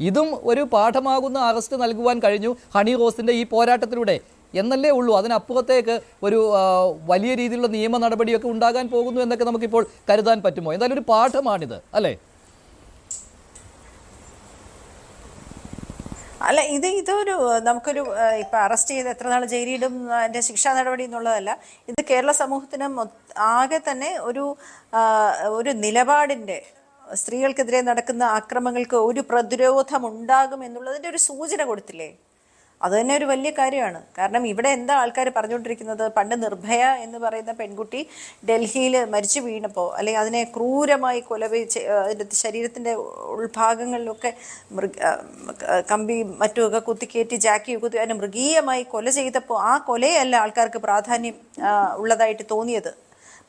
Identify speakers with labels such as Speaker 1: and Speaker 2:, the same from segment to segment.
Speaker 1: ഇതും ഒരു പാഠമാകുന്ന അറസ്റ്റ് നൽകുവാൻ കഴിഞ്ഞു ഹണി റോസിൻ്റെ ഈ പോരാട്ടത്തിലൂടെ എന്നല്ലേ ഉള്ളൂ. അതിനപ്പുറത്തേക്ക് ഒരു വലിയ രീതിയിലുള്ള നിയമ നടപടിയൊക്കെ ഉണ്ടാകാൻ പോകുന്നു എന്നൊക്കെ നമുക്കിപ്പോൾ കരുതാൻ പറ്റുമോ? എന്തായാലും ഒരു പാഠമാണിത് അല്ലേ?
Speaker 2: അല്ല, ഇതൊരു നമുക്കൊരു ഇപ്പൊ അറസ്റ്റ് ചെയ്ത് എത്ര നാൾ ജയിലിടും അതിന്റെ ശിക്ഷാ നടപടി എന്നുള്ളതല്ല. ഇത് കേരള സമൂഹത്തിന് ആകെ തന്നെ ഒരു നിലപാടിന്റെ, സ്ത്രീകൾക്കെതിരെ നടക്കുന്ന ആക്രമണങ്ങൾക്ക് ഒരു പ്രതിരോധം ഉണ്ടാകും എന്നുള്ളതിന്റെ ഒരു സൂചന കൊടുത്തില്ലേ? അത് തന്നെ ഒരു വലിയ കാര്യമാണ്. കാരണം ഇവിടെ എന്താ ആൾക്കാർ പറഞ്ഞുകൊണ്ടിരിക്കുന്നത്, പണ്ട് നിർഭയ എന്ന് പറയുന്ന പെൺകുട്ടി ഡൽഹിയിൽ മരിച്ചു വീണപ്പോൾ, അല്ലെങ്കിൽ അതിനെ ക്രൂരമായി അതിൻ്റെ ശരീരത്തിൻ്റെ ഉൾഭാഗങ്ങളിലൊക്കെ കമ്പി മറ്റുമൊക്കെ കുത്തിക്കയറ്റി ജാക്കി കുത്തി അതിനെ മൃഗീയമായി കൊല ചെയ്തപ്പോൾ ആ കൊലയല്ല ആൾക്കാർക്ക് പ്രാധാന്യം ഉള്ളതായിട്ട് തോന്നിയത്.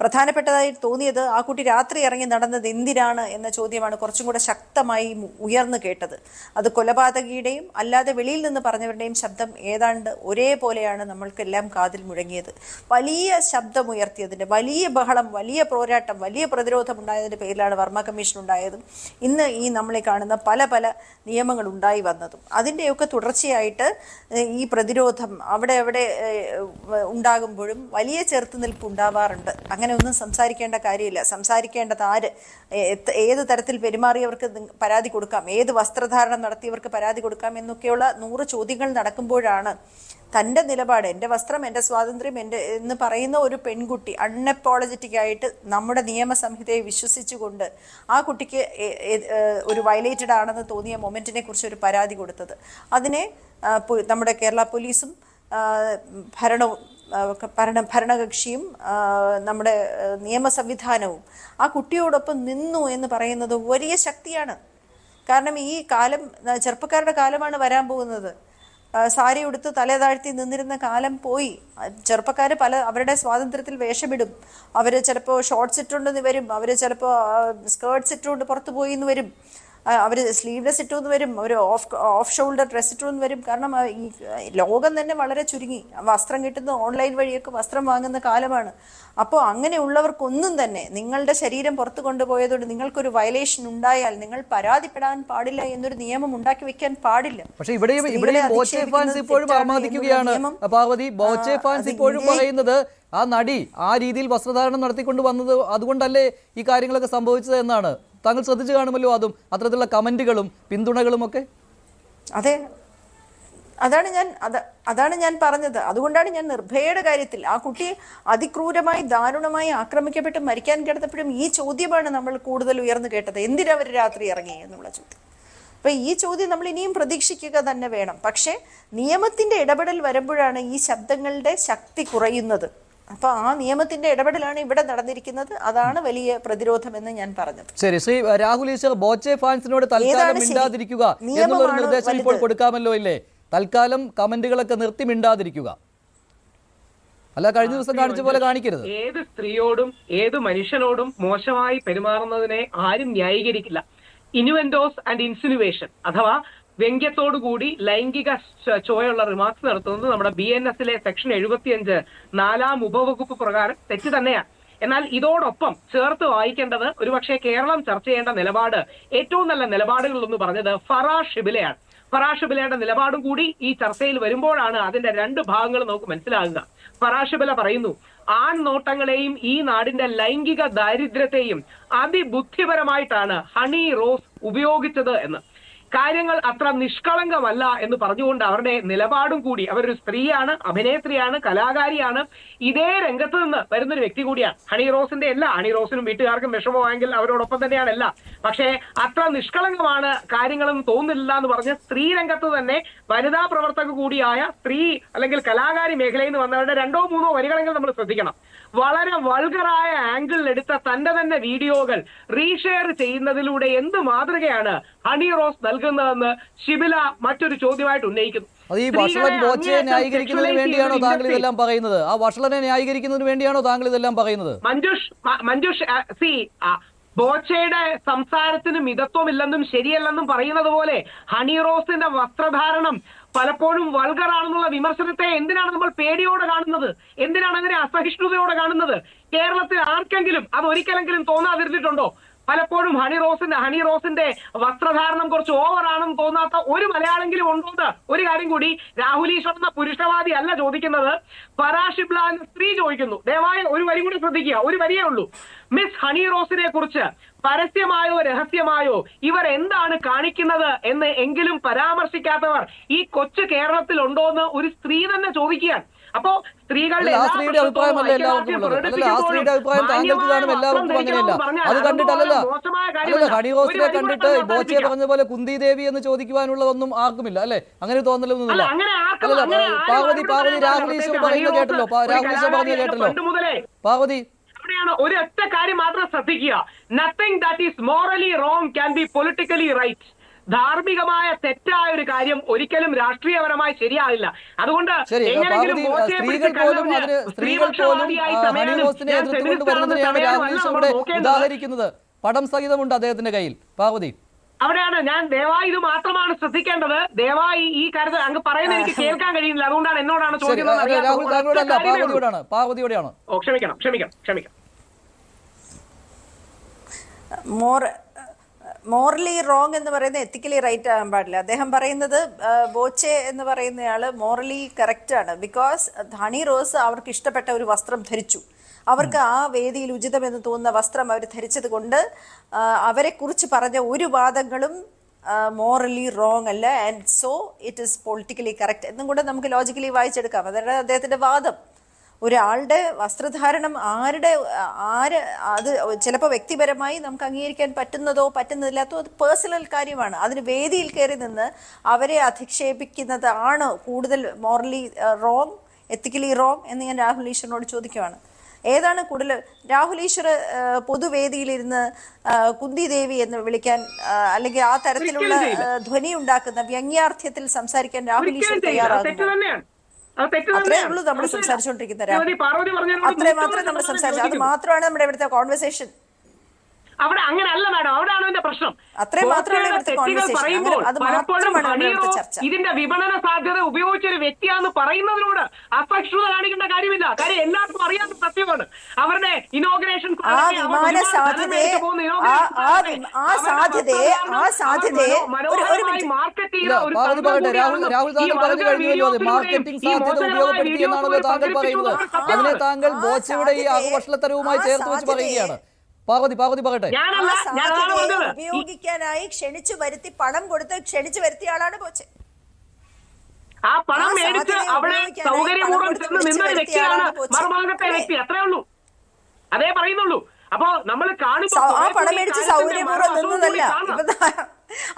Speaker 2: പ്രധാനപ്പെട്ടതായി തോന്നിയത് ആ കുട്ടി രാത്രി ഇറങ്ങി നടന്നത് എന്തിനാണ് എന്ന ചോദ്യമാണ് കുറച്ചും കൂടെ ശക്തമായി ഉയർന്നു കേട്ടത്. അത് കൊലപാതകിയുടെയും അല്ലാതെ വെളിയിൽ നിന്ന് പറഞ്ഞവരുടെയും ശബ്ദം ഏതാണ്ട് ഒരേപോലെയാണ് നമ്മൾക്കെല്ലാം കാതിൽ മുഴങ്ങിയത്. വലിയ ശബ്ദമുയർത്തിയതിൻ്റെ, വലിയ ബഹളം, വലിയ പോരാട്ടം, വലിയ പ്രതിരോധം ഉണ്ടായതിൻ്റെ പേരിലാണ് വർമ്മ കമ്മീഷൻ ഉണ്ടായതും ഇന്ന് ഈ നമ്മളെ കാണുന്ന പല പല നിയമങ്ങൾ ഉണ്ടായി വന്നതും. അതിൻ്റെയൊക്കെ തുടർച്ചയായിട്ട് ഈ പ്രതിരോധം അവിടെ ഉണ്ടാകുമ്പോഴും വലിയ ചെറുത്തുനിൽപ്പ് ഉണ്ടാവാറുണ്ട്. അങ്ങനെ ഒന്നും സംസാരിക്കേണ്ട കാര്യമില്ല. സംസാരിക്കേണ്ടത് ആര്, ഏത് തരത്തിൽ പെരുമാറിയവർക്ക് പരാതി കൊടുക്കാം, ഏത് വസ്ത്രധാരണം നടത്തിയവർക്ക് പരാതി കൊടുക്കാം എന്നൊക്കെയുള്ള 100 ചോദ്യങ്ങൾ നടക്കുമ്പോഴാണ് തൻ്റെ നിലപാട്, എൻ്റെ വസ്ത്രം, എൻ്റെ സ്വാതന്ത്ര്യം, എന്ന് പറയുന്ന ഒരു പെൺകുട്ടി അൺഅപ്പോളജറ്റിക് ആയിട്ട് നമ്മുടെ നിയമസംഹിതയെ വിശ്വസിച്ചുകൊണ്ട് ആ കുട്ടിക്ക് ഒരു വയലേറ്റഡ് ആണെന്ന് തോന്നിയ മൊമെന്റിനെ കുറിച്ച് ഒരു പരാതി കൊടുത്തത്. അതിനെ നമ്മുടെ കേരള പോലീസും ഭരണകക്ഷിയും നമ്മുടെ നിയമ സംവിധാനവും ആ കുട്ടിയോടൊപ്പം നിന്നു എന്ന് പറയുന്നത് വലിയ ശക്തിയാണ്. കാരണം ഈ കാലം ചെറുപ്പക്കാരുടെ കാലമാണ് വരാൻ പോകുന്നത്. സാരി ഉടുത്ത് തല താഴ്ത്തി നിന്നിരുന്ന കാലം പോയി. ചെറുപ്പക്കാർ അവരുടെ സ്വാതന്ത്ര്യത്തിൽ വേഷമിടും. അവർ ചിലപ്പോൾ ഷോർട്ട്സ് ഇട്ടുകൊണ്ടെന്ന് വരും, അവർ ചിലപ്പോൾ സ്കേർട്ട്സ് ഇട്ടുകൊണ്ട് പുറത്തു പോയി എന്ന് വരും, അവർ സ്ലീവ്ലെസ് ഇട്ടുവെന്ന് വരും, അവർ ഓഫ് ഷോൾഡർ ഡ്രസ് ഇട്ടുവെന്ന് വരും. കാരണം ഈ ലോകം തന്നെ വളരെ ചുരുങ്ങി, വസ്ത്രം കിട്ടുന്ന ഓൺലൈൻ വഴിയൊക്കെ വസ്ത്രം വാങ്ങുന്ന കാലമാണ്. അപ്പോൾ അങ്ങനെയുള്ളവർക്കൊന്നും തന്നെ നിങ്ങളുടെ ശരീരം പുറത്തു കൊണ്ടുപോയതുകൊണ്ട് നിങ്ങൾക്കൊരു വയലേഷൻ ഉണ്ടായാൽ നിങ്ങൾ പരാതിപ്പെടാൻ പാടില്ല എന്നൊരു നിയമം ഉണ്ടാക്കി വെക്കാൻ പാടില്ല.
Speaker 1: പക്ഷേ ഇവിടെയും ബോച്ചെ ഫാൻസ് ഇപ്പോഴും ആമാദിക്കുകയാണ് പാർവതി. ബോച്ചെ ഫാൻസ് ഇപ്പോഴും പറയുന്നത് ആ നടി ആ രീതിയിൽ വസ്ത്രധാരണം നടത്തിക്കൊണ്ട് വന്നത് അതുകൊണ്ടല്ലേ ഈ കാര്യങ്ങളൊക്കെ സംഭവിച്ചത് എന്നാണ്. താങ്കൾ ശ്രദ്ധിച്ചു കാണുമല്ലോ അതും, അത്തരത്തിലുള്ള കമന്റുകളും പിന്തുണകളും ഒക്കെ.
Speaker 2: അതെ, അതാണ് ഞാൻ പറഞ്ഞത്. അതുകൊണ്ടാണ് ഞാൻ നിർഭയയുടെ കാര്യത്തിൽ ആ കുട്ടി അതിക്രൂരമായി ദാരുണമായി ആക്രമിക്കപ്പെട്ട് മരിക്കാൻ കിടന്നപ്പോഴും ഈ ചോദ്യമാണ് നമ്മൾ കൂടുതൽ ഉയർന്നു കേട്ടത്, എന്തിനാ അവർ രാത്രി ഇറങ്ങി എന്നുള്ള ചോദ്യം. അപ്പൊ ഈ ചോദ്യം നമ്മൾ ഇനിയും പ്രതീക്ഷിക്കുക തന്നെ വേണം. പക്ഷെ നിയമത്തിന്റെ ഇടപെടൽ വരുമ്പോഴാണ് ഈ ശബ്ദങ്ങളുടെ ശക്തി കുറയുന്നത്. അപ്പൊ ആ നിയമത്തിന്റെ ഇടപെടലാണ് ഇവിടെ നടന്നിരിക്കുന്നത്. അതാണ് വലിയ പ്രതിരോധം എന്ന് ഞാൻ പറഞ്ഞത്.
Speaker 1: ശരി, ശ്രീ രാഹുൽ ഈശ്വർ, ബോച്ചെ ഫാൻസിനോട് തൽക്കാലം മിണ്ടാതിരിക്കുക എന്നുള്ള നിർദ്ദേശം ഇപ്പോൾ കൊടുക്കാമല്ലോ ഇല്ലേ? തൽക്കാലം കമന്റുകളൊക്കെ നിർത്തി മിണ്ടാതിരിക്കുക, അല്ല കഴിഞ്ഞ ദിവസം കാണിച്ച പോലെ കാണിക്കരുത്.
Speaker 3: ഏത് സ്ത്രീയോടും ഏത് മനുഷ്യനോടും മോശമായി പെരുമാറുന്നതിനെ ആരും ന്യായീകരിക്കില്ല. ഇനുവെന്റോസ് ആൻഡ് ഇൻസിനുവേഷൻ അഥവാ വ്യംഗ്യത്തോടുകൂടി ലൈംഗിക ചോയുള്ള റിമാർക്സ് നടത്തുന്നത് നമ്മുടെ BNS-ലെ സെക്ഷൻ 75 4-ാം ഉപവകുപ്പ് പ്രകാരം തെറ്റ് തന്നെയാണ്. എന്നാൽ ഇതോടൊപ്പം ചേർത്ത് വായിക്കേണ്ടത്, ഒരുപക്ഷെ കേരളം ചർച്ച ചെയ്യേണ്ട നിലപാട്, ഏറ്റവും നല്ല നിലപാടുകളിലൊന്ന് പറഞ്ഞത് ഫറാ ഷിബിലയാണ്. ഫറാ ഷിബിലയുടെ നിലപാടും കൂടി ഈ ചർച്ചയിൽ വരുമ്പോഴാണ് അതിന്റെ 2 ഭാഗങ്ങൾ നമുക്ക് മനസ്സിലാകുക. ഫറാ ഷിബില പറയുന്നു, ആൺ നോട്ടങ്ങളെയും ഈ നാടിന്റെ ലൈംഗിക ദാരിദ്ര്യത്തെയും അതിബുദ്ധിപരമായിട്ടാണ് ഹണി റോസ് ഉപയോഗിച്ചത് എന്ന്. കാര്യങ്ങൾ അത്ര നിഷ്കളങ്കമല്ല എന്ന് പറഞ്ഞുകൊണ്ട് അവരുടെ നിലപാടും കൂടി, അവരൊരു സ്ത്രീയാണ്, അഭിനേത്രിയാണ്, കലാകാരിയാണ്, ഇതേ രംഗത്ത് നിന്ന് വരുന്നൊരു വ്യക്തി കൂടിയാണ്. ഹണി റോസിന്റെ എല്ലാ, ഹണി റോസിനും വീട്ടുകാർക്കും വിഷമമായെങ്കിൽ അവരോടൊപ്പം തന്നെയാണ് എല്ലാം. പക്ഷേ അത്ര നിഷ്കളങ്കമാണ് കാര്യങ്ങളെന്ന് തോന്നുന്നില്ല എന്ന് പറഞ്ഞ് സ്ത്രീ രംഗത്ത് തന്നെ വനിതാ പ്രവർത്തക കൂടിയായ സ്ത്രീ അല്ലെങ്കിൽ കലാകാരി മേഖലയിൽ നിന്ന് വന്നവരുടെ 2-3 വരികളെങ്കിലും നമ്മൾ ശ്രദ്ധിക്കണം. വളരെ വൾഗറായ ആംഗിളിൽ എടുത്ത തന്റെ തന്നെ വീഡിയോകൾ റീഷെയർ ചെയ്യുന്നതിലൂടെ എന്ത് മാതൃകയാണ് ഹണി റോസ് നൽകുന്നതെന്ന് ഷിബില മറ്റൊരു ചോദ്യമായിട്ട് ഉന്നയിക്കുന്നു.
Speaker 1: അത് ഈ വഷളൻ ബോച്ചയെ ന്യായീകരിക്കുന്നതിന് വേണ്ടിയാണോ താങ്കൾ ഇതെല്ലാം പറയുന്നത്? ആ വഷളനെ ന്യായീകരിക്കുന്നതിന് വേണ്ടിയാണോ താങ്കൾ ഇതെല്ലാം പറയുന്നത്?
Speaker 3: മഞ്ജുഷ് സി ബോച്ചയുടെ സംസാരത്തിന് മിതത്വമില്ലെന്നും ശരിയല്ലെന്നും പറയുന്നത് പോലെ ഹണി റോസിന്റെ വസ്ത്രധാരണം പലപ്പോഴും വൾഗറാണെന്നുള്ള വിമർശനത്തെ എന്തിനാണ് നമ്മൾ പേടിയോടെ കാണുന്നത്? എന്തിനാണ് അങ്ങനെ അസഹിഷ്ണുതയോടെ കാണുന്നത്? കേരളത്തിൽ ആർക്കെങ്കിലും അത് ഒരിക്കലെങ്കിലും തോന്നാതിരുന്നിട്ടുണ്ടോ? പലപ്പോഴും ഹണി റോസിന്റെ വസ്ത്രധാരണം കുറച്ച് ഓവറാണെന്ന് തോന്നാത്ത ഒരു മലയാളെങ്കിലും ഉണ്ടോന്ന് ഒരു കാര്യം കൂടി രാഹുൽ ഈശ്വർ എന്ന പുരുഷവാദി അല്ല ചോദിക്കുന്നത്, പരാഷിബ്ല എന്ന സ്ത്രീ ചോദിക്കുന്നു. ദയവായി ഒരു വരി കൂടി ശ്രദ്ധിക്കുക, ഒരു വരിയേ ഉള്ളൂ. മിസ് ഹണി റോസിനെ കുറിച്ച് പരസ്യമായോ രഹസ്യമായോ ഇവർ എന്താണ് കാണിക്കുന്നത് എന്ന് എങ്കിലും പരാമർശിക്കാത്തവർ ഈ കൊച്ചു കേരളത്തിൽ ഉണ്ടോന്ന് ഒരു സ്ത്രീ തന്നെ ചോദിക്കുകയാണ്. അപ്പോ സ്ത്രീകളുടെ
Speaker 1: ആ സ്ത്രീയുടെ അഭിപ്രായമല്ല എല്ലാവർക്കും ഉള്ളത്. അല്ല, ആ സ്ത്രീയുടെ അഭിപ്രായം താങ്കൾക്ക് കാണും, എല്ലാവർക്കും അങ്ങനെയല്ല. അത് കണ്ടിട്ടല്ല ഹണി റോസിനെ കണ്ടിട്ട് ബോച്ചെ പറഞ്ഞ പോലെ കുന്തി ദേവി എന്ന് ചോദിക്കുവാനുള്ളതൊന്നും ആർക്കുമില്ല അല്ലെ? അങ്ങനെ തോന്നലൊന്നുമില്ല. അല്ലല്ല, പാർവതി രാഹുൽ ഈശ്വർ പറയുന്നത് കേട്ടല്ലോ, രാഹുൽ ഈശ്വർ പറഞ്ഞത് കേട്ടല്ലോ പാർവതി.
Speaker 3: അവിടെയാണ് ഒരു ഒറ്റ കാര്യം മാത്രം ശ്രദ്ധിക്കുക, nothing that is morally wrong can be politically right. ധാർമ്മികമായ തെറ്റായ ഒരു കാര്യം ഒരിക്കലും രാഷ്ട്രീയപരമായി ശരിയാവില്ല. അതുകൊണ്ട് എങ്ങനെയെങ്കിലും
Speaker 1: ഉദാഹരിക്കുന്നത് പടം സഹിതമുണ്ട് അദ്ദേഹത്തിന്റെ കയ്യിൽ. പാർവതി,
Speaker 3: അവിടെയാണ് ഞാൻ ദയവായി ഇത് മാത്രമാണ് ശ്രദ്ധിക്കേണ്ടത്. ദയവായി ഈ കാര്യത്തിൽ അങ്ങ് പറയുന്നത് എനിക്ക് കേൾക്കാൻ കഴിയുന്നില്ല, അതുകൊണ്ടാണ് എന്നോടാണ് ചോദിക്കുന്നത്.
Speaker 1: പാർവതിയോടെയാണ്.
Speaker 3: ഓ, ക്ഷമിക്കണം.
Speaker 2: മോറലി റോങ് എന്ന് പറയുന്നത് എത്തിക്കലി റൈറ്റ് ആകാൻ പാടില്ല. അദ്ദേഹം പറയുന്നത് ബോച്ചെ എന്ന് പറയുന്നയാള് മോറലി കറക്റ്റ് ആണ്. ബിക്കോസ് ഹണി റോസ് അവർക്ക് ഇഷ്ടപ്പെട്ട ഒരു വസ്ത്രം ധരിച്ചു, അവർക്ക് ആ വേദിയിൽ ഉചിതമെന്ന് തോന്നുന്ന വസ്ത്രം അവർ ധരിച്ചത് കൊണ്ട് അവരെ കുറിച്ച് പറഞ്ഞ ഒരു വാദങ്ങളും മോറലി റോങ് അല്ല. And so it is politically correct എന്നും കൂടെ നമുക്ക് ലോജിക്കലി വായിച്ചെടുക്കാം. അതാണ് അദ്ദേഹത്തിന്റെ വാദം. ഒരാളുടെ വസ്ത്രധാരണം അത് ചിലപ്പോൾ വ്യക്തിപരമായി നമുക്ക് അംഗീകരിക്കാൻ പറ്റുന്നതോ പറ്റുന്നില്ലാത്തോ അത് പേഴ്സണൽ കാര്യമാണ്. അതിന് വേദിയിൽ കയറി നിന്ന് അവരെ അധിക്ഷേപിക്കുന്നതാണ് കൂടുതൽ മോറലി റോങ്, എത്തിക്കലി റോങ് എന്ന് ഞാൻ രാഹുൽ ഈശ്വറിനോട് ചോദിക്കുവാണ്. ഏതാണ് കൂടുതൽ? രാഹുൽ ഈശ്വർ പൊതുവേദിയിലിരുന്ന് കുന്തി ദേവി എന്ന് വിളിക്കാൻ അല്ലെങ്കിൽ ആ തരത്തിലുള്ള ധ്വനി ഉണ്ടാക്കുന്ന വ്യംഗ്യാർത്ഥ്യത്തിൽ സംസാരിക്കാൻ രാഹുൽ ഈശ്വർ തയ്യാറാകുന്നു. അത്രേ ഉള്ളൂ നമ്മൾ സംസാരിച്ചുകൊണ്ടിരിക്കുന്നത്. അത്രേ മാത്രമേ നമ്മൾ സംസാരിച്ചു. അത് മാത്രമാണ് നമ്മുടെ ഇവിടുത്തെ കോൺവെർസേഷൻ.
Speaker 3: അവിടെ അങ്ങനെയല്ല മാഡം, അവിടെയാണ് ഇതിന്റെ പ്രശ്നം.
Speaker 2: അത്രേ മാത്രമേ
Speaker 3: ഇതിന്റെ വിപണന സാധ്യത ഉപയോഗിച്ചൊരു വ്യക്തിയാണെന്ന് പറയുന്നതിനോട് അസഹിഷ്ണുത കാണിക്കേണ്ട കാര്യമില്ല. കാര്യം എല്ലാവർക്കും അറിയാത്ത സത്യമാണ്. അവരുടെ ഇനോഗ്രേഷൻ മാർക്കറ്റ് ചെയ്ത ഒരു
Speaker 1: അതിനെ താങ്കൾ ബോച്ചയുടെ ഈ ആഘോഷത്തരവുമായി ചേർത്ത് വെച്ച് പറയുകയാണ്. പാർവതി പറയട്ടെ.
Speaker 2: ഉപയോഗിക്കാനായി ക്ഷണിച്ചു വരുത്തി പണം കൊടുത്ത് ക്ഷണിച്ചു വരുത്തിയ ആളാണ് ബോച്ചെ.
Speaker 3: ആ പണം മേടിച്ച് അവിടെ സൗകര്യപൂർവ്വം ചെന്ന് നിന്നൊരു വ്യക്തിയാണ് മറുഭാഗത്തെ വ്യക്തി. അത്രേ ഉള്ളൂ, അതേ പറയുന്നുള്ളൂ. അപ്പൊ നമ്മൾ
Speaker 2: ആ പണം മേടിച്ച് സൗകര്യപൂർവ്വം നിന്നതല്ല.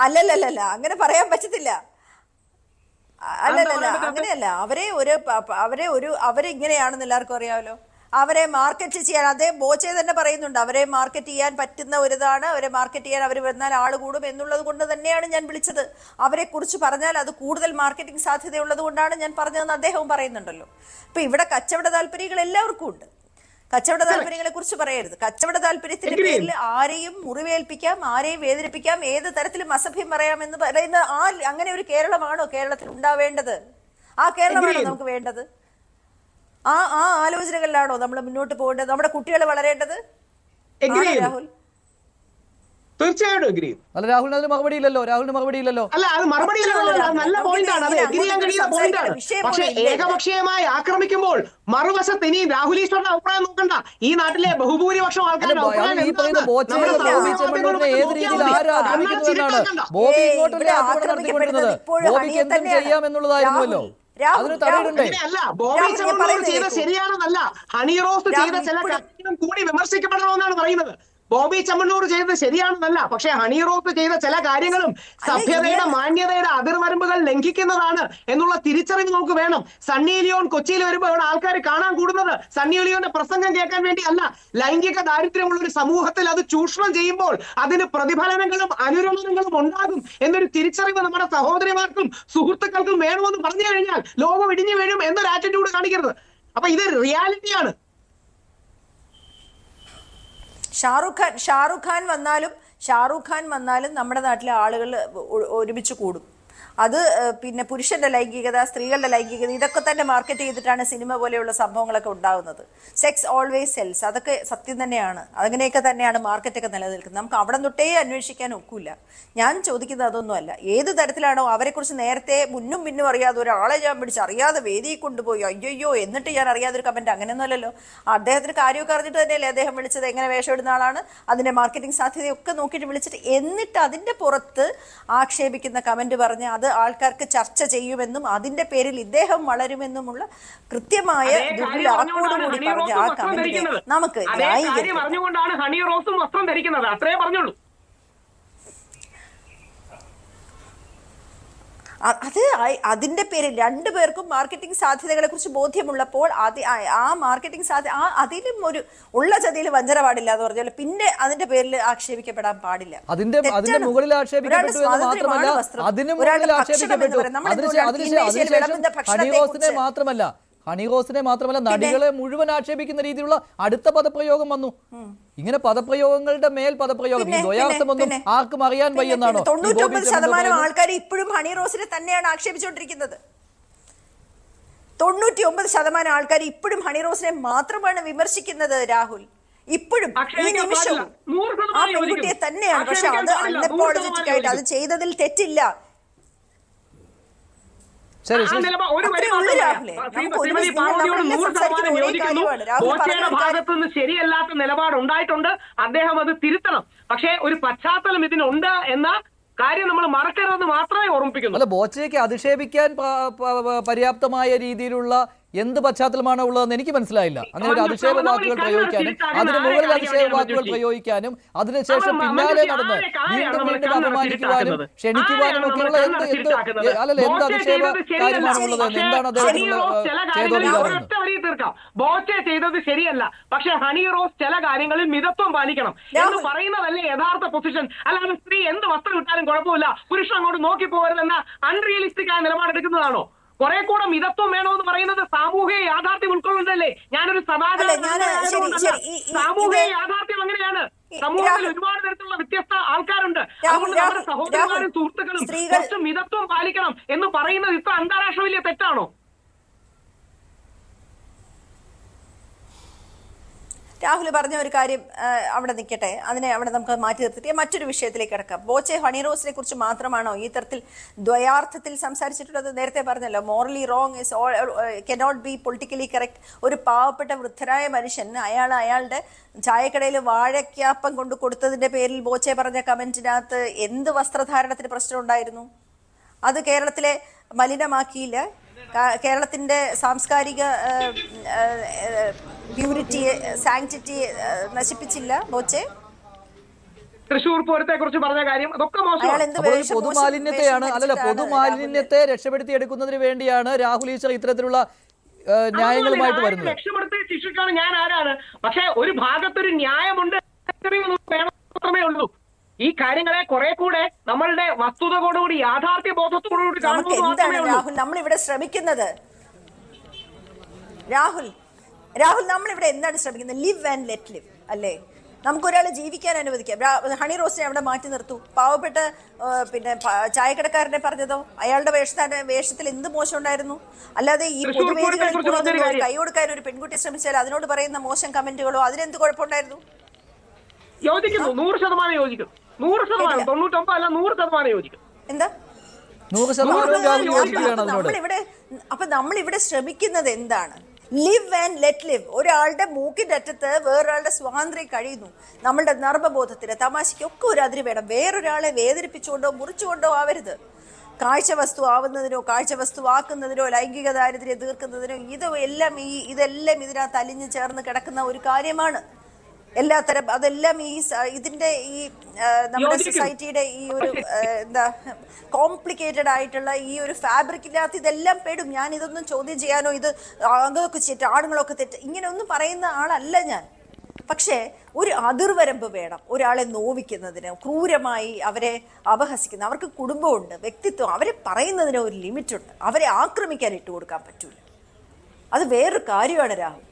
Speaker 2: അല്ലല്ല, അങ്ങനെ പറയാൻ പറ്റത്തില്ല. അല്ലല്ല, അങ്ങനെയല്ല. അവരിങ്ങനെയാണെന്ന് എല്ലാവർക്കും അറിയാമല്ലോ. അവരെ മാർക്കറ്റ് ചെയ്യാൻ അതേ ബോച്ചെ തന്നെ പറയുന്നുണ്ട്. അവരെ മാർക്കറ്റ് ചെയ്യാൻ പറ്റുന്ന ഒരിതാണ്. അവരെ മാർക്കറ്റ് ചെയ്യാൻ അവർ വന്നാൽ ആൾ കൂടും എന്നുള്ളത് കൊണ്ട് തന്നെയാണ് ഞാൻ വിളിച്ചത്. അവരെ കുറിച്ച് പറഞ്ഞാൽ അത് കൂടുതൽ മാർക്കറ്റിംഗ് സാധ്യതയുള്ളത് കൊണ്ടാണ് ഞാൻ പറഞ്ഞതെന്ന് അദ്ദേഹവും പറയുന്നുണ്ടല്ലോ. അപ്പൊ ഇവിടെ കച്ചവട താല്പര്യങ്ങൾ എല്ലാവർക്കും ഉണ്ട്. കച്ചവട താല്പര്യങ്ങളെ കുറിച്ച് പറയരുത്. കച്ചവട താല്പര്യത്തിന്റെ പേരിൽ ആരെയും മുറിവേൽപ്പിക്കാം, ആരെയും വേദനിപ്പിക്കാം, ഏത് തരത്തിലും അസഭ്യം പറയാം എന്ന് പറയുന്ന അങ്ങനെ ഒരു കേരളമാണോ കേരളത്തിൽ ഉണ്ടാവേണ്ടത്? ആ കേരളമാണോ നമുക്ക് വേണ്ടത്? ആ ആലോചനകളിലാണോ നമ്മൾ മുന്നോട്ട് പോകേണ്ടത്? നമ്മുടെ കുട്ടികൾ വളരേണ്ടത്? രാഹുൽ
Speaker 4: തീർച്ചയായിട്ടും എഗ്രി.
Speaker 1: അല്ല, രാഹുലിന് അതിന് മറുപടി ഇല്ലല്ലോ.
Speaker 4: അല്ല, അത് മറുപടി നല്ല പോയിന്റാണ്, അത് എഗ്രി ചെയ്യാൻ കഴിയുന്ന പോയിന്റാണ്. പക്ഷെ ഏകപക്ഷീയമായി ആക്രമിക്കുമ്പോൾ മറുവശത്ത് ഇനി രാഹുൽ ഈശ്വറിന്റെ അഭിപ്രായം നോക്കണ്ട. ഈ നാട്ടിലെ ബഹുഭൂരിപക്ഷം ആൾക്കാരുടെ
Speaker 1: ചെയ്യാമെന്നുള്ളതായിരുന്നല്ലോ.
Speaker 4: ബോബി ചെമ്മണ്ണൂർ ചെയ്ത ശരിയാണെന്നല്ല, ഹണി റോസ് ചെയ്ത ചില കാര്യങ്ങളും കൂടി വിമർശിക്കപ്പെടണമെന്നാണ് പറയുന്നത്. ബോബി ചെമ്മണ്ണൂർ ചെയ്തത് ശരിയാണെന്നല്ല, പക്ഷെ ഹണി റോസ് ചെയ്ത ചില കാര്യങ്ങളും സഭ്യതയുടെ മാന്യതയുടെ അതിർവരമ്പുകൾ ലംഘിക്കുന്നതാണ് എന്നുള്ള തിരിച്ചറിവ് നമുക്ക് വേണം. സണ്ണി ലിയോൺ കൊച്ചിയിൽ വരുമ്പോൾ ഇവിടെ ആൾക്കാർ കാണാൻ കൂടുന്നത് സണ്ണി ലിയോന്റെ പ്രസംഗം കേൾക്കാൻ വേണ്ടിയല്ല. ലൈംഗിക ദാരിദ്ര്യമുള്ള ഒരു സമൂഹത്തിൽ അത് ചൂഷണം ചെയ്യുമ്പോൾ അതിന് പ്രതിഫലനങ്ങളും അനുരണനങ്ങളും ഉണ്ടാകും എന്നൊരു തിരിച്ചറിവ് നമ്മുടെ സഹോദരിമാർക്കും സുഹൃത്തുക്കൾക്കും വേണമെന്ന് പറഞ്ഞു കഴിഞ്ഞാൽ ലോകം ഇടിഞ്ഞു വീഴും എന്നൊരു ആറ്റിറ്റ്യൂഡ് കാണിക്കരുത്. അപ്പൊ ഇത് റിയാലിറ്റിയാണ്.
Speaker 2: ഷാറുഖ് ഖാൻ വന്നാലും നമ്മുടെ നാട്ടിലെ ആളുകൾ ഒരുമിച്ച് കൂടും. അത് പിന്നെ പുരുഷന്റെ ലൈംഗികത, സ്ത്രീകളുടെ ലൈംഗികത, ഇതൊക്കെ തന്നെ മാർക്കറ്റ് ചെയ്തിട്ടാണ് സിനിമ പോലെയുള്ള സംഭവങ്ങളൊക്കെ ഉണ്ടാകുന്നത്. സെക്സ് ഓൾവേസ് സെൽസ്, അതൊക്കെ സത്യം തന്നെയാണ്. അങ്ങനെയൊക്കെ തന്നെയാണ് മാർക്കറ്റൊക്കെ നിലനിൽക്കുന്നത്. നമുക്ക് അവിടെ തൊട്ടേ അന്വേഷിക്കാൻ ഒക്കില്ല. ഞാൻ ചോദിക്കുന്നത് അതൊന്നുമല്ല. ഏത് തരത്തിലാണോ അവരെക്കുറിച്ച് നേരത്തെ മുന്നും പിന്നും അറിയാതെ ഒരാളെ ഞാൻ പിടിച്ച് അറിയാതെ വേദിയിൽ കൊണ്ടുപോയി അയ്യോ എന്നിട്ട് ഞാൻ അറിയാതൊരു കമന്റ്, അങ്ങനെയൊന്നുമല്ലല്ലോ. അദ്ദേഹത്തിന് കാര്യമൊക്കെ അറിഞ്ഞിട്ട് തന്നെയല്ലേ അദ്ദേഹം വിളിച്ചത്, എങ്ങനെ വേഷം ഇടുന്ന ആളാണ്, അതിന്റെ മാർക്കറ്റിംഗ് സാധ്യതയൊക്കെ നോക്കിയിട്ട് വിളിച്ചിട്ട്, എന്നിട്ട് അതിന്റെ പുറത്ത് ആക്ഷേപിക്കുന്ന കമന്റ് പറഞ്ഞ് അത് ആൾക്കാർക്ക് ചർച്ച ചെയ്യുമെന്നും അതിന്റെ പേരിൽ ഇദ്ദേഹം വളരുമെന്നുമുള്ള കൃത്യമായ ദുർലാക്കോടുകൂടി പറഞ്ഞ ആ കമന്റിനെ നമുക്ക്
Speaker 3: പറഞ്ഞുകൊണ്ടാണ് ഹണി റോസും വസ്ത്രം ധരിക്കുന്നത്. അത്രേ പറഞ്ഞുള്ളൂ.
Speaker 2: അത് അതിന്റെ പേരിൽ രണ്ടുപേർക്കും മാർക്കറ്റിംഗ് സാധ്യതകളെ കുറിച്ച് ബോധ്യമുള്ളപ്പോൾ ആ മാർക്കറ്റിംഗ് സാധ്യത അതിലും ഒരു ഉള്ള ചതിയിൽ വഞ്ചന പാടില്ല എന്ന് പറഞ്ഞാൽ പിന്നെ അതിന്റെ പേരിൽ ആക്ഷേപിക്കപ്പെടാൻ പാടില്ല.
Speaker 1: അതിന്റെ മുകളിൽ ആക്ഷേപിക്കപ്പെട്ടു എന്ന് മാത്രമല്ല, അതിന് മുകളിൽ ആക്ഷേപിക്കപ്പെട്ടു. ഹണി റോസിനെ മാത്രമല്ല നടികളെ മുഴുവൻ ആക്ഷേപിക്കുന്ന രീതിയിലുള്ള അടുത്ത പദപ്രയോഗം വന്നു. ഇങ്ങനെ പദപ്രയോഗങ്ങളുടെ മേൽ പദപ്രയോഗം, ഈ ദ്വയാർത്ഥമൊന്നും ആർക്കും അറിയാൻ വയ്യെന്നാണോ?
Speaker 2: 99% ആൾക്കാർ ഇപ്പോഴും ഹണി റോസിനെ തന്നെയാണ് ആക്ഷേപിച്ചുകൊണ്ടിരിക്കുന്നത്. 99% ആൾക്കാർ ഇപ്പോഴും ഹണി റോസിനെ മാത്രമാണ് വിമർശിക്കുന്നത്. രാഹുൽ, ഇപ്പോഴും ഈ നിമിഷവും ആ പെൺകുട്ടിയെ തന്നെയാണ്. പക്ഷെ അത് അൺഅപ്പോളജറ്റിക് ആയിട്ട് അത് ചെയ്തതിൽ തെറ്റില്ല.
Speaker 3: ഭാഗത്തുനിന്ന് ശരിയല്ലാത്ത നിലപാട് ഉണ്ടായിട്ടുണ്ട്. അദ്ദേഹം അത് തിരുത്തണം. പക്ഷേ ഒരു പശ്ചാത്തലം ഇതിനുണ്ട് എന്ന കാര്യം നമ്മൾ മറക്കരുതെന്ന് മാത്രമേ ഓർമ്മിപ്പിക്കുന്നു.
Speaker 1: അല്ല, ബോച്ചയ്ക്ക് അധിക്ഷേപിക്കാൻ പര്യാപ്തമായ രീതിയിലുള്ള എന്ത് പശ്ചാത്തലമാണ് ഉള്ളതെന്ന് എനിക്ക് മനസ്സിലായില്ല. അങ്ങനെ ഒരു അധിക്ഷേപ വാക്കുകൾ പ്രയോഗിക്കാനും അതിന് മുകളിൽ അധിക്ഷേപ വാക്കുകൾ പ്രയോഗിക്കാനും അതിനുശേഷം പിന്നാലെ നടന്ന് വീണ്ടും വീണ്ടും അപമാനിക്കുവാനും ക്ഷണിക്കുവാനും ഒക്കെയുള്ള എന്ത് അധിക്ഷേപ കാര്യമാണ് ഉള്ളത്? എന്താണ്
Speaker 3: തീർക്കാം. ബോച്ച ചെയ്തത് ശരിയല്ല, പക്ഷെ ഹണി റോസ് ചില കാര്യങ്ങളിൽ മിതത്വം പാലിക്കണം എന്ന് പറയുന്നതല്ലേ യഥാർത്ഥ പൊസിഷൻ. അല്ലാതെ സ്ത്രീ എന്ത് വസ്ത്രം ഇട്ടാലും കുഴപ്പമില്ല, പുരുഷൻ അങ്ങോട്ട് നോക്കി പോകരുതെന്ന അൺറിയലിസ്റ്റിക് ആയ നിലപാടെടുക്കുന്നതാണോ? കുറെ കൂടെ മിതത്വം വേണമെന്ന് പറയുന്നത് സാമൂഹിക യാഥാർത്ഥ്യം ഉൾക്കൊള്ളുന്നതല്ലേ? ഞാനൊരു സാമൂഹിക യാഥാർത്ഥ്യം അങ്ങനെയാണ്. സമൂഹത്തിൽ ഒരുപാട് തരത്തിലുള്ള വ്യത്യസ്ത ആൾക്കാരുണ്ട്. അതുകൊണ്ട് നമ്മുടെ സഹോദരന്മാരും സുഹൃത്തുക്കളും കുറച്ച് മിതത്വം പാലിക്കണം എന്ന് പറയുന്നത് ഇത്ര അന്താരാഷ്ട്ര വലിയ തെറ്റാണോ?
Speaker 2: രാഹുൽ പറഞ്ഞ ഒരു കാര്യം അവിടെ നിൽക്കട്ടെ, അതിനെ അവിടെ നമുക്ക് മാറ്റി നിർത്തിയിട്ട് മറ്റൊരു വിഷയത്തിലേക്ക് കിടക്കാം. ബോച്ചെ ഹണി റോസിനെ കുറിച്ച് മാത്രമാണോ ഈ തരത്തിൽ ദ്വയാർത്ഥത്തിൽ സംസാരിച്ചിട്ടുള്ളത്? നേരത്തെ പറഞ്ഞല്ലോ, morally wrong is cannot be politically correct. ഒരു പാവപ്പെട്ട വൃദ്ധരായ മനുഷ്യൻ അയാളുടെ ചായക്കടയിൽ വാഴയ്ക്കാപ്പം കൊണ്ട് കൊടുത്തതിന്റെ പേരിൽ ബോച്ചെ പറഞ്ഞ കമന്റിനകത്ത് എന്ത് വസ്ത്രധാരണത്തിന് പ്രശ്നം ഉണ്ടായിരുന്നു? അത് കേരളത്തിലെ മലിനമാക്കിയില്ല, കേരളത്തിന്റെ സാംസ്കാരിക പ്യൂരിറ്റിയെ സാങ്ക്ടിറ്റിയെ നശിപ്പിച്ചില്ല ബോച്ചെ.
Speaker 3: തൃശ്ശൂർ പൂരത്തെ കുറിച്ച് പറഞ്ഞ കാര്യം അതൊക്കെ
Speaker 1: പൊതുമാലിന്യത്തെയാണ്, അല്ലല്ല, പൊതുമാലിന്യത്തെ രക്ഷപ്പെടുത്തിയെടുക്കുന്നതിന് വേണ്ടിയാണ് രാഹുൽ ഈശ്വർ ഇത്തരത്തിലുള്ള ന്യായങ്ങളുമായിട്ട് വരുന്നത്.
Speaker 3: രക്ഷപ്പെടുത്തി ശിക്ഷിക്കാണ് ഞാൻ ആരാണ്? പക്ഷെ ഒരു ഭാഗത്തൊരു ന്യായമുണ്ട് മാത്രമേ ഉള്ളൂ. ഈ കാര്യങ്ങളെ കുറെ കൂടെ നമ്മളുടെ വസ്തുതയോടുകൂടി യാഥാർത്ഥ്യ ബോധത്തോടുകൂടി
Speaker 2: രാഹുൽ നമ്മളിവിടെ ശ്രമിക്കുന്നത്, രാഹുൽ നമ്മളിവിടെ എന്താണ് ശ്രമിക്കുന്നത്? ലിവ് ആൻഡ് ലെറ്റ് ലിവ് അല്ലേ? നമുക്കൊരാളെ ജീവിക്കാൻ അനുവദിക്കാം. ഹണി റോസിനെ അവിടെ മാറ്റി നിർത്തൂ. പാവപ്പെട്ട പിന്നെ ചായക്കടക്കാരനെ പറഞ്ഞതോ അയാളുടെ വേഷത്തിൽ എന്ത് മോശം ഉണ്ടായിരുന്നു? അല്ലാതെ ഈ പൊതുവേദികളിൽ കൈ കൊടുക്കാൻ ഒരു പെൺകുട്ടി ശ്രമിച്ചാൽ അതിനോട് പറയുന്ന മോശം കമന്റുകളോ അതിനെന്ത് കുഴപ്പമുണ്ടായിരുന്നു?
Speaker 3: യോജിക്കുന്നു, 100% യോജിക്കും. 100%, 99% അല്ല, 100% യോജിക്കും.
Speaker 2: എന്താ
Speaker 1: 100%?
Speaker 2: അപ്പൊ നമ്മളിവിടെ ശ്രമിക്കുന്നത് എന്താണ്? Live and let live. ഒരാളുടെ മൂക്കിന്റെ അറ്റത്ത് വേറൊരാളുടെ സ്വാതന്ത്ര്യം കഴിയുന്നു. നമ്മളുടെ നർമ്മബോധത്തിന് തമാശയ്ക്കൊക്കെ ഒരു അതിര് വേണം. വേറൊരാളെ വേദനിപ്പിച്ചുകൊണ്ടോ മുറിച്ചുകൊണ്ടോ ആവരുത്. കാഴ്ച വസ്തു ആവുന്നതിനോ കാഴ്ച വസ്തു ആക്കുന്നതിനോ ലൈംഗിക ദാരിദ്ര്യം തീർക്കുന്നതിനോ ഇതെല്ലാം ഇതിനകത്ത് അലിഞ്ഞു ചേർന്ന് കിടക്കുന്ന ഒരു കാര്യമാണ്. അതെല്ലാം ഇതിന്റെ ഈ നമ്മുടെ സൊസൈറ്റിയുടെ ഈ ഒരു എന്താ കോംപ്ലിക്കേറ്റഡ് ആയിട്ടുള്ള ഈ ഒരു ഫാബ്രിക്കിനകത്ത് ഇതെല്ലാം പെടും. ഞാൻ ഇതൊന്നും ചോദ്യം ചെയ്യാനോ ഇത് അതൊക്കെ തെറ്റ് ആണുങ്ങളൊക്കെ തെറ്റ് ഇങ്ങനെ ഒന്നും പറയുന്ന ആളല്ല ഞാൻ. പക്ഷേ ഒരു അതിർവരമ്പ് വേണം ഒരാളെ നോവിക്കുന്നതിന്, ക്രൂരമായി അവരെ അപഹസിക്കുന്ന. അവർക്ക് കുടുംബമുണ്ട്, വ്യക്തിത്വം, അവരെ പറയുന്നതിന് ഒരു ലിമിറ്റുണ്ട്. അവരെ ആക്രമിക്കാൻ ഇട്ടുകൊടുക്കാൻ പറ്റൂല. അത് വേറൊരു കാര്യമാണ് രാഹുൽ.